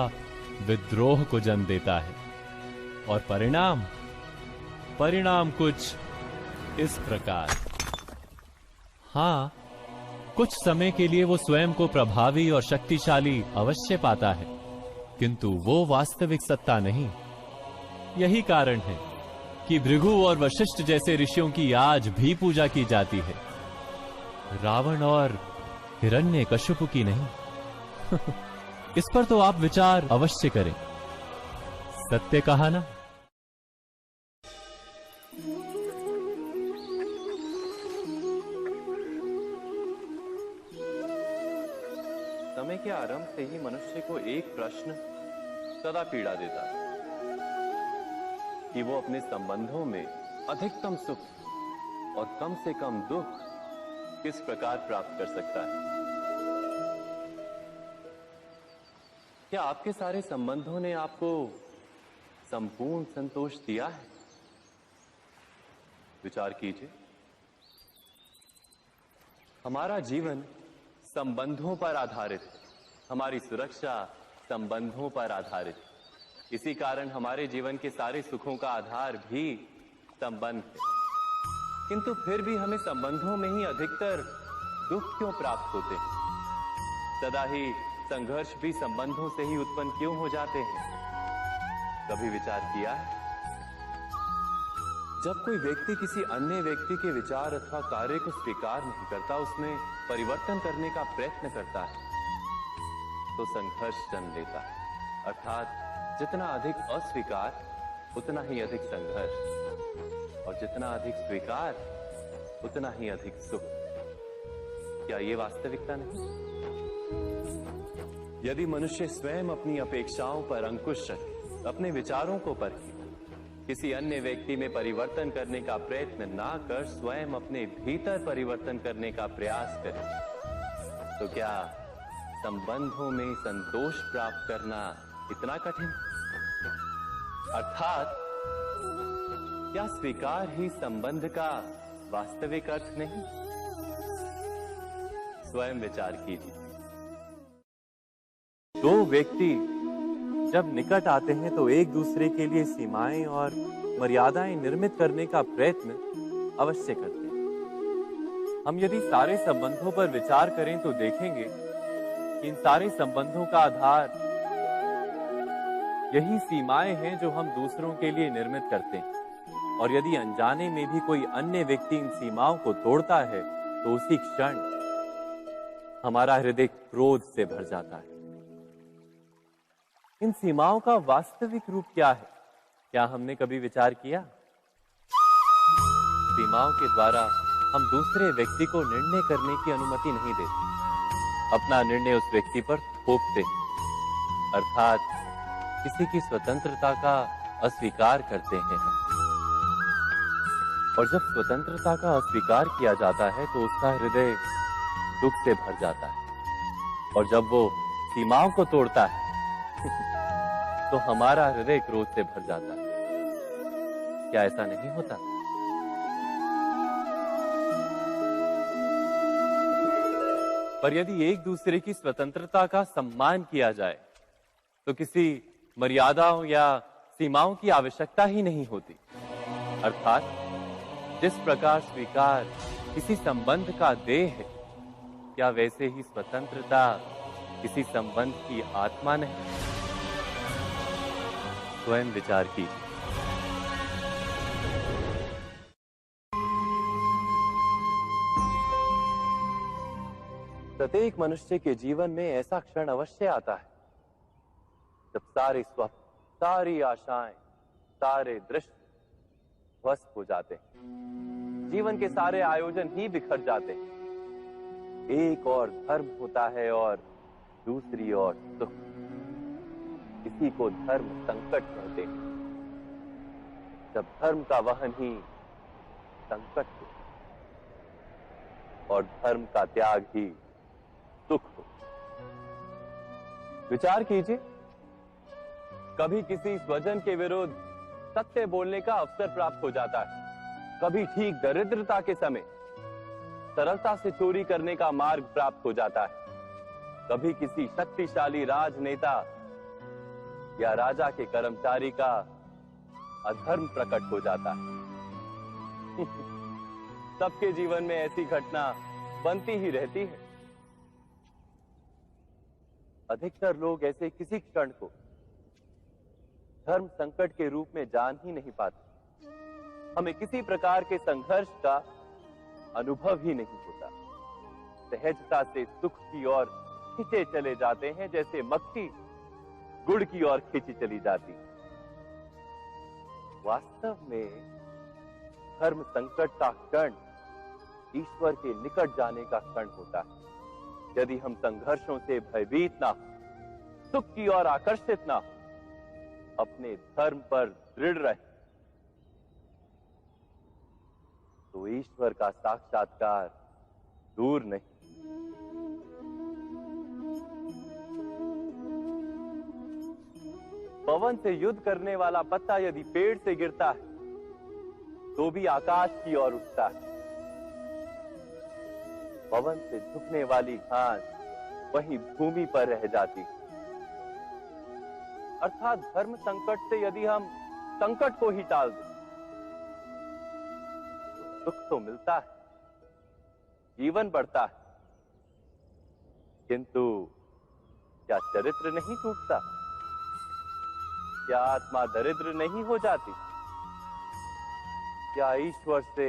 विद्रोह को जन्म देता है, और परिणाम कुछ इस प्रकार। हाँ, कुछ समय के लिए वो स्वयं को प्रभावी और शक्तिशाली अवश्य पाता है, किंतु वो वास्तविक सत्ता नहीं। यही कारण है कि भृगु और वशिष्ठ जैसे ऋषियों की आज भी पूजा की जाती है, रावण और हिरण्यकश्यप की नहीं। इस पर तो आप विचार अवश्य करें। सत्य कहा ना। समय के आरंभ से ही मनुष्य को एक प्रश्न सदा पीड़ा देता है कि वो अपने संबंधों में अधिकतम सुख और कम से कम दुख किस प्रकार प्राप्त कर सकता है। क्या आपके सारे संबंधों ने आपको संपूर्ण संतोष दिया है? विचार कीजिए। हमारा जीवन संबंधों पर आधारित है, हमारी सुरक्षा संबंधों पर आधारित है। इसी कारण हमारे जीवन के सारे सुखों का आधार भी संबंध है। किंतु फिर भी हमें संबंधों में ही अधिकतर दुख क्यों प्राप्त होते हैं? सदा ही संघर्ष भी संबंधों से ही उत्पन्न क्यों हो जाते हैं? कभी विचार किया है? जब कोई व्यक्ति किसी अन्य व्यक्ति के विचार अथवा कार्य को स्वीकार नहीं करता, उसमें परिवर्तन करने का प्रयत्न करता है, तो संघर्ष जन्म लेता है। अर्थात जितना अधिक अस्वीकार उतना ही अधिक संघर्ष, और जितना अधिक स्वीकार उतना ही अधिक सुख। क्या ये वास्तविकता नहीं? यदि मनुष्य स्वयं अपनी अपेक्षाओं पर अंकुश रखे, अपने विचारों को परखे, किसी अन्य व्यक्ति में परिवर्तन करने का प्रयत्न ना कर स्वयं अपने भीतर परिवर्तन करने का प्रयास करे, तो क्या संबंधों में संतोष प्राप्त करना इतना कठिन? अर्थात क्या स्वीकार ही संबंध का वास्तविक अर्थ नहीं? स्वयं विचार कीजिए। दो व्यक्ति जब निकट आते हैं तो एक दूसरे के लिए सीमाएं और मर्यादाएं निर्मित करने का प्रयत्न अवश्य करते हैं। हम यदि सारे संबंधों पर विचार करें तो देखेंगे कि इन सारे संबंधों का आधार यही सीमाएं हैं जो हम दूसरों के लिए निर्मित करते हैं। और यदि अनजाने में भी कोई अन्य व्यक्ति इन सीमाओं को तोड़ता है तो उसी क्षण हमारा हृदय क्रोध से भर जाता है। इन सीमाओं का वास्तविक रूप क्या है? क्या हमने कभी विचार किया? सीमाओं के द्वारा हम दूसरे व्यक्ति को निर्णय करने की अनुमति नहीं देते, अपना निर्णय उस व्यक्ति पर थोपते, अर्थात किसी की स्वतंत्रता का अस्वीकार करते हैं हम। और जब स्वतंत्रता का अस्वीकार किया जाता है तो उसका हृदय दुख से भर जाता है, और जब वो सीमाओं को तोड़ता है तो हमारा हृदय क्रोध से भर जाता है। क्या ऐसा नहीं होता? पर यदि एक दूसरे की स्वतंत्रता का सम्मान किया जाए तो किसी मर्यादाओं या सीमाओं की आवश्यकता ही नहीं होती। अर्थात जिस प्रकार स्वीकार किसी संबंध का देह है, क्या वैसे ही स्वतंत्रता किसी संबंध की आत्मा नहीं? स्वयं विचार कीजिए। प्रत्येक मनुष्य के जीवन में ऐसा क्षण अवश्य आता है जब सारे स्वप्न, सारी आशाएं, सारे दृश्य ध्वस्त हो जाते हैं। जीवन के सारे आयोजन ही बिखर जाते हैं। एक और धर्म होता है और दूसरी ओर सुख। इसी को धर्म संकट कहते हैं। जब धर्म का वहन ही संकट हो और धर्म का त्याग ही सुख हो। विचार कीजिए, कभी किसी स्वजन के विरुद्ध सत्य बोलने का अवसर प्राप्त हो जाता है, कभी ठीक दरिद्रता के समय सरलता से चोरी करने का मार्ग प्राप्त हो जाता है, कभी किसी शक्तिशाली राजनेता या राजा के कर्मचारी का अधर्म प्रकट हो जाता है। सबके जीवन में ऐसी घटना बनती ही रहती है। अधिकतर लोग ऐसे किसी क्षण को धर्म संकट के रूप में जान ही नहीं पाते। हमें किसी प्रकार के संघर्ष का अनुभव ही नहीं होता। सहजता से सुख की ओर खींचे चले जाते हैं, जैसे मक्खी गुड़ की ओर खींची चली जाती। वास्तव में धर्म संकट का क्षण ईश्वर के निकट जाने का क्षण होता है। यदि हम संघर्षों से भयभीत ना हो, सुख की ओर आकर्षित ना हो, अपने धर्म पर दृढ़ रहे, तो ईश्वर का साक्षात्कार दूर नहीं। पवन से युद्ध करने वाला पत्ता यदि पेड़ से गिरता है तो भी आकाश की ओर उठता है। पवन से झुकने वाली घास वहीं भूमि पर रह जाती। अर्थात धर्म संकट से यदि हम संकट को ही टाल दें तो सुख तो मिलता है, जीवन बढ़ता है, किंतु क्या चरित्र नहीं टूटता? क्या आत्मा दरिद्र नहीं हो जाती? क्या ईश्वर से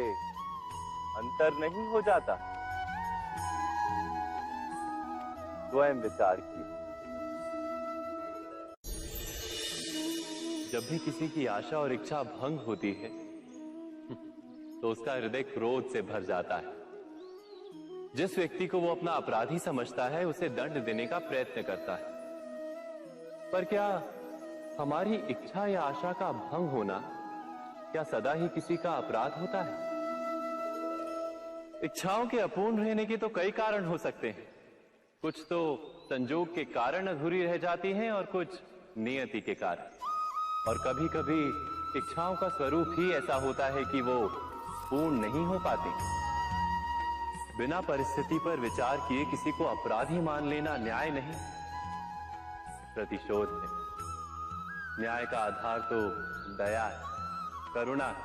अंतर नहीं हो जाता? स्वयं विचार कीजिए। जब भी किसी की आशा और इच्छा भंग होती है तो उसका हृदय क्रोध से भर जाता है। जिस व्यक्ति को वो अपना अपराधी समझता है उसे दंड देने का प्रयत्न करता है। पर क्या हमारी इच्छा या आशा का भंग होना क्या सदा ही किसी का अपराध होता है? इच्छाओं के अपूर्ण रहने के तो कई कारण हो सकते हैं। कुछ तो संजोग के कारण अधूरी रह जाती हैं और कुछ नियति के कारण। और कभी कभी इच्छाओं का स्वरूप ही ऐसा होता है कि वो पूर्ण नहीं हो पाती। बिना परिस्थिति पर विचार किए किसी को अपराधी मान लेना न्याय नहीं, प्रतिशोध है। न्याय का आधार तो दया है, करुणा है,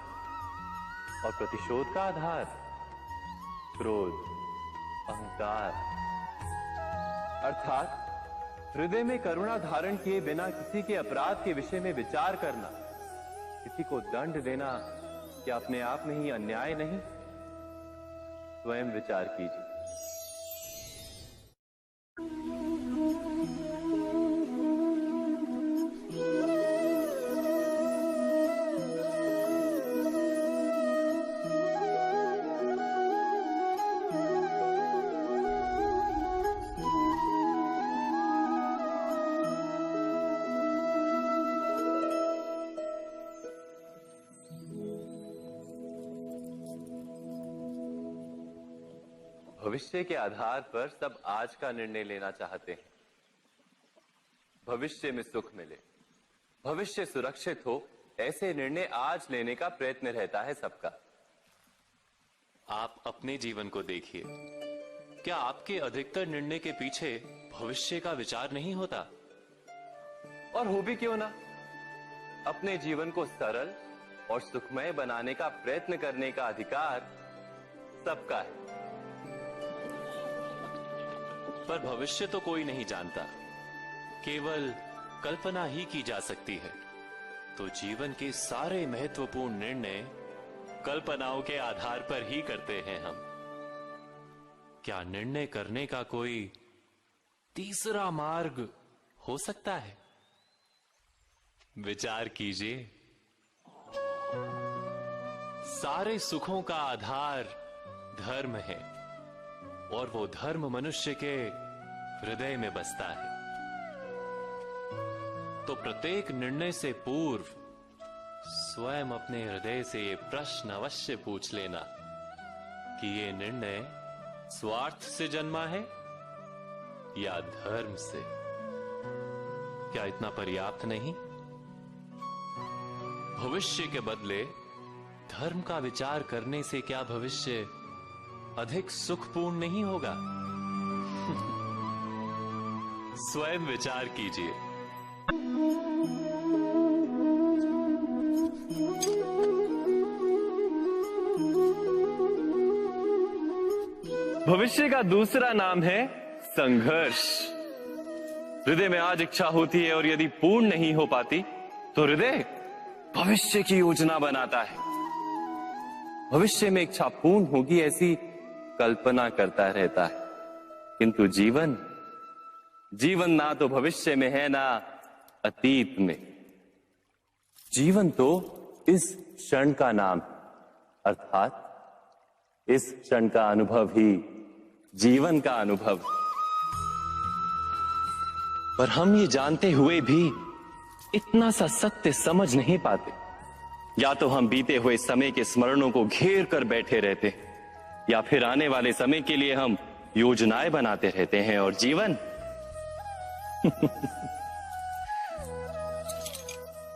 और प्रतिशोध का आधार क्रोध, अहंकार। अर्थात हृदय में करुणा धारण किए बिना किसी के अपराध के विषय में विचार करना, किसी को दंड देना, क्या अपने आप में ही अन्याय नहीं? स्वयं विचार कीजिए। भविष्य के आधार पर सब आज का निर्णय लेना चाहते हैं। भविष्य में सुख मिले, भविष्य सुरक्षित हो, ऐसे निर्णय आज लेने का प्रयत्न रहता है सबका। आप अपने जीवन को देखिए, क्या आपके अधिकतर निर्णय के पीछे भविष्य का विचार नहीं होता? और हो भी क्यों ना, अपने जीवन को सरल और सुखमय बनाने का प्रयत्न करने का अधिकार सबका है। पर भविष्य तो कोई नहीं जानता, केवल कल्पना ही की जा सकती है। तो जीवन के सारे महत्वपूर्ण निर्णय कल्पनाओं के आधार पर ही करते हैं हम। क्या निर्णय करने का कोई तीसरा मार्ग हो सकता है? विचार कीजिए। सारे सुखों का आधार धर्म है और वो धर्म मनुष्य के हृदय में बसता है। तो प्रत्येक निर्णय से पूर्व स्वयं अपने हृदय से ये प्रश्न अवश्य पूछ लेना कि ये निर्णय स्वार्थ से जन्मा है या धर्म से। क्या इतना पर्याप्त नहीं? भविष्य के बदले धर्म का विचार करने से क्या भविष्य अधिक सुखपूर्ण नहीं होगा? स्वयं विचार कीजिए। भविष्य का दूसरा नाम है संघर्ष। हृदय में आज इच्छा होती है और यदि पूर्ण नहीं हो पाती तो हृदय भविष्य की योजना बनाता है। भविष्य में इच्छा पूर्ण होगी ऐसी कल्पना करता रहता है, किंतु जीवन ना तो भविष्य में है ना अतीत में। जीवन तो इस क्षण का नाम, अर्थात इस क्षण का अनुभव ही जीवन का अनुभव। पर हम ये जानते हुए भी इतना सा सत्य समझ नहीं पाते। या तो हम बीते हुए समय के स्मरणों को घेर कर बैठे रहते हैं, या फिर आने वाले समय के लिए हम योजनाएं बनाते रहते हैं। और जीवन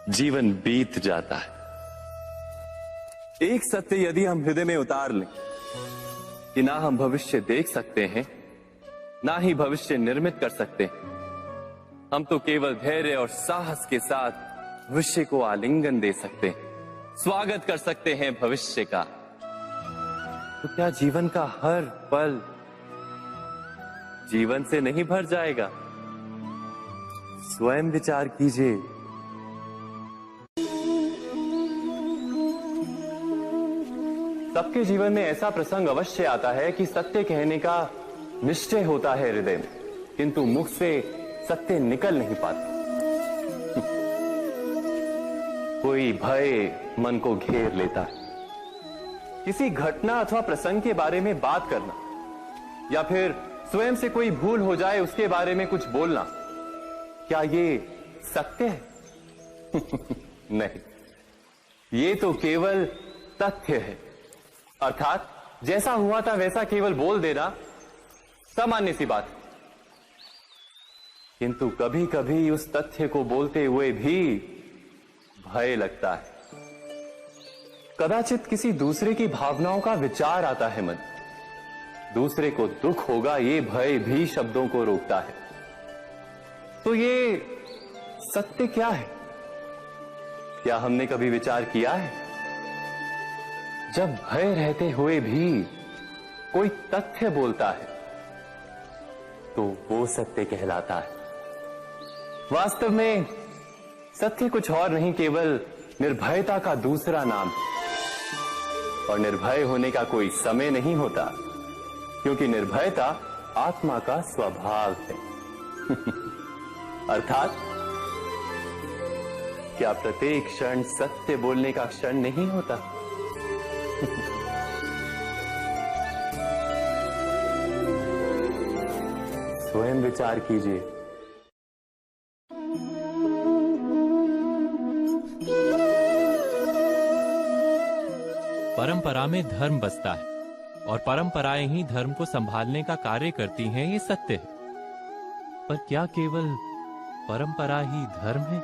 जीवन बीत जाता है। एक सत्य यदि हम हृदय में उतार लें कि ना हम भविष्य देख सकते हैं, ना ही भविष्य निर्मित कर सकते हैं, हम तो केवल धैर्य और साहस के साथ भविष्य को आलिंगन दे सकते हैं, स्वागत कर सकते हैं भविष्य का। तो क्या जीवन का हर पल जीवन से नहीं भर जाएगा? स्वयं विचार कीजिए। सबके जीवन में ऐसा प्रसंग अवश्य आता है कि सत्य कहने का निश्चय होता है हृदय में, किंतु मुख से सत्य निकल नहीं पाता। कोई भय मन को घेर लेता है। किसी घटना अथवा प्रसंग के बारे में बात करना, या फिर स्वयं से कोई भूल हो जाए उसके बारे में कुछ बोलना, क्या ये सत्य है? नहीं, ये तो केवल तथ्य है। अर्थात जैसा हुआ था वैसा केवल बोल देना सामान्य सी बात है। किंतु कभी कभी उस तथ्य को बोलते हुए भी भय लगता है। कदाचित किसी दूसरे की भावनाओं का विचार आता है मन, दूसरे को दुख होगा ये भय भी शब्दों को रोकता है। तो ये सत्य क्या है? क्या हमने कभी विचार किया है? जब भय रहते हुए भी कोई तथ्य बोलता है तो वो सत्य कहलाता है। वास्तव में सत्य कुछ और नहीं, केवल निर्भयता का दूसरा नाम है। और निर्भय होने का कोई समय नहीं होता, क्योंकि निर्भयता आत्मा का स्वभाव है। अर्थात क्या प्रत्येक क्षण सत्य बोलने का क्षण नहीं होता? स्वयं विचार कीजिए। परंपरा में धर्म बसता है और परंपराएं ही धर्म को संभालने का कार्य करती हैं, ये सत्य है। पर क्या केवल परंपरा ही धर्म है?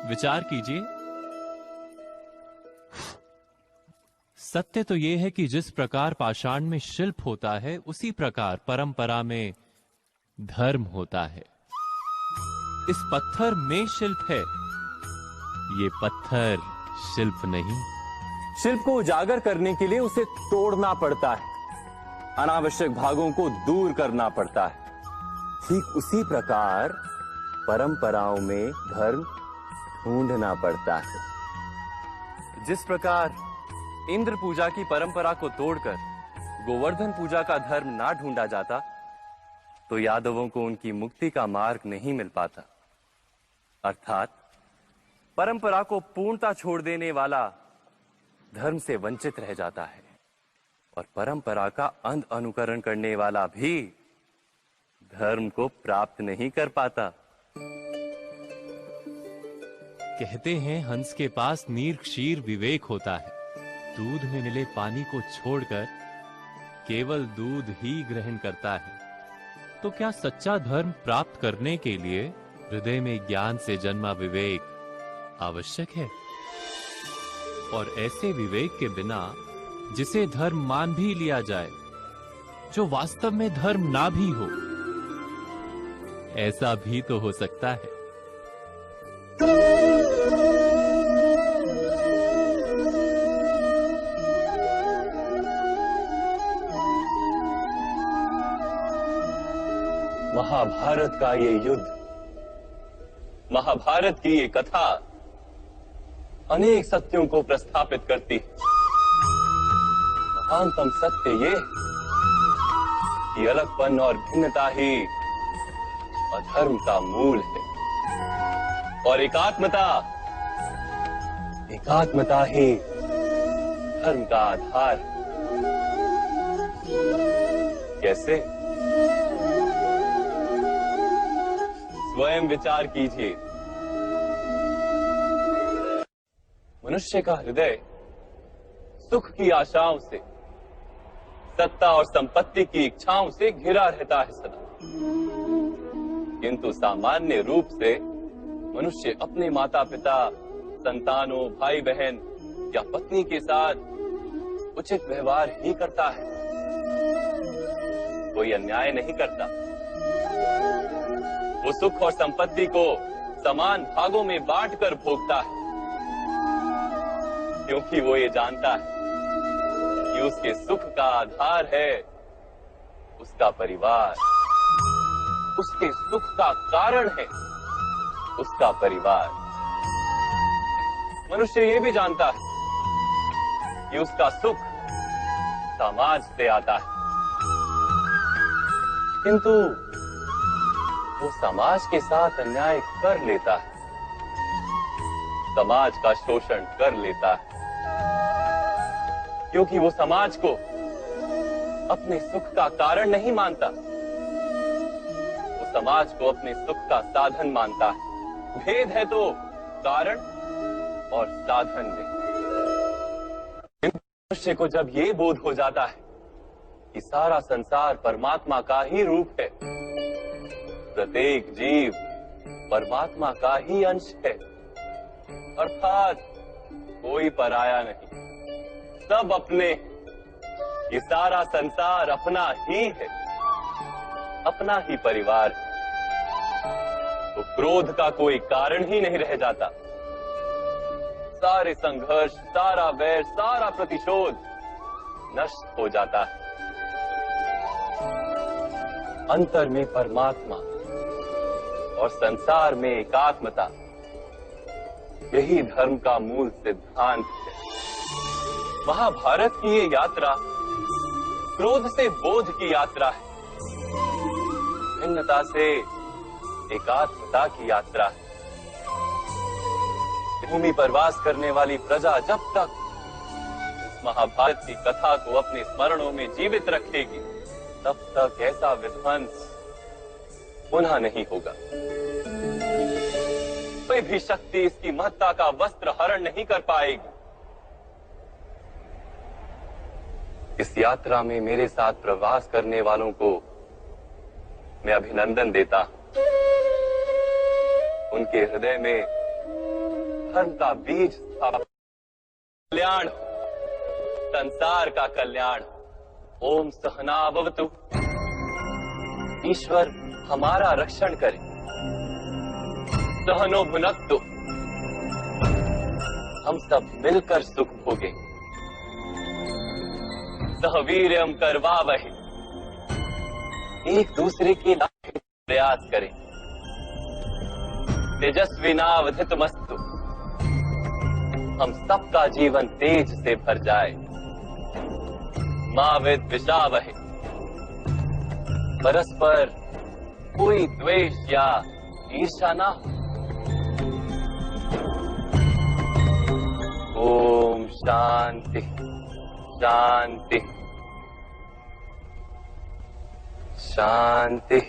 विचार कीजिए। सत्य तो यह है कि जिस प्रकार पाषाण में शिल्प होता है, उसी प्रकार परंपरा में धर्म होता है। इस पत्थर में शिल्प है, ये पत्थर शिल्प नहीं। शिल्प को उजागर करने के लिए उसे तोड़ना पड़ता है, अनावश्यक भागों को दूर करना पड़ता है। ठीक उसी प्रकार परंपराओं में धर्म ढूंढना पड़ता है। जिस प्रकार इंद्र पूजा की परंपरा को तोड़कर गोवर्धन पूजा का धर्म ना ढूंढा जाता, तो यादवों को उनकी मुक्ति का मार्ग नहीं मिल पाता। अर्थात परंपरा को पूर्णता छोड़ देने वाला धर्म से वंचित रह जाता है, और परंपरा का अंध अनुकरण करने वाला भी धर्म को प्राप्त नहीं कर पाता। कहते हैं हंस के पास नीर क्षीर विवेक होता है। दूध में मिले पानी को छोड़कर केवल दूध ही ग्रहण करता है। तो क्या सच्चा धर्म प्राप्त करने के लिए हृदय में ज्ञान से जन्मा विवेक आवश्यक है? और ऐसे विवेक के बिना जिसे धर्म मान भी लिया जाए, जो वास्तव में धर्म ना भी हो, ऐसा भी तो हो सकता है। महाभारत का ये युद्ध, महाभारत की ये कथा अनेक सत्यों को प्रस्थापित करती है। महानतम सत्य ये कि अलगपन और भिन्नता ही अधर्म का मूल है और एकात्मता ही धर्म का आधार है। कैसे? स्वयं विचार कीजिए। मनुष्य का हृदय सुख की आशाओं से, सत्ता और संपत्ति की इच्छाओं से घिरा रहता है सदा। किंतु सामान्य रूप से मनुष्य अपने माता पिता, संतानों, भाई बहन या पत्नी के साथ उचित व्यवहार ही करता है, कोई अन्याय नहीं करता। वो सुख और संपत्ति को समान भागों में बांटकर भोगता है, क्योंकि वो ये जानता है कि उसके सुख का आधार है उसका परिवार, उसके सुख का कारण है उसका परिवार। मनुष्य ये भी जानता है कि उसका सुख समाज से आता है, किंतु वो समाज के साथ अन्याय कर लेता है, समाज का शोषण कर लेता है, क्योंकि वो समाज को अपने सुख का कारण नहीं मानता, वो समाज को अपने सुख का साधन मानता है। भेद है तो कारण और साधन में। मनुष्य को जब ये बोध हो जाता है कि सारा संसार परमात्मा का ही रूप है, प्रत्येक जीव परमात्मा का ही अंश है, अर्थात कोई पराया नहीं, सब अपने, ये सारा संसार अपना ही है, अपना ही परिवार है, तो क्रोध का कोई कारण ही नहीं रह जाता। सारे संघर्ष, सारा वैर, सारा प्रतिशोध नष्ट हो जाता है। अंतर में परमात्मा और संसार में एकात्मता, यही धर्म का मूल सिद्धांत है। महाभारत की ये यात्रा क्रोध से बोध की यात्रा है, भिन्नता से एकात्मता की यात्रा है। भूमि पर वास करने वाली प्रजा जब तक इस महाभारत की कथा को अपने स्मरणों में जीवित रखेगी, तब तक ऐसा विध्वंस पुनः नहीं होगा। कोई भी शक्ति इसकी महत्ता का वस्त्र हरण नहीं कर पाएगी। इस यात्रा में मेरे साथ प्रवास करने वालों को मैं अभिनंदन देता हूं। उनके हृदय में धर्म का बीज स्थापित, कल्याण, संसार का कल्याण। ओम सहना भवतु। ईश्वर हमारा रक्षण करे। सहनो भुनक्तु। हम सब मिलकर सुख भोगे। सहवीर्यम करवावहे। एक दूसरे के लाभ प्रयास करें। तेजस्विनावधितमस्तु। हम सबका जीवन तेज से भर जाए। मां विद्विषावहे। परस्पर कोई द्वेष या ईर्ष्या ना हो। ओम शांति शांति शांति।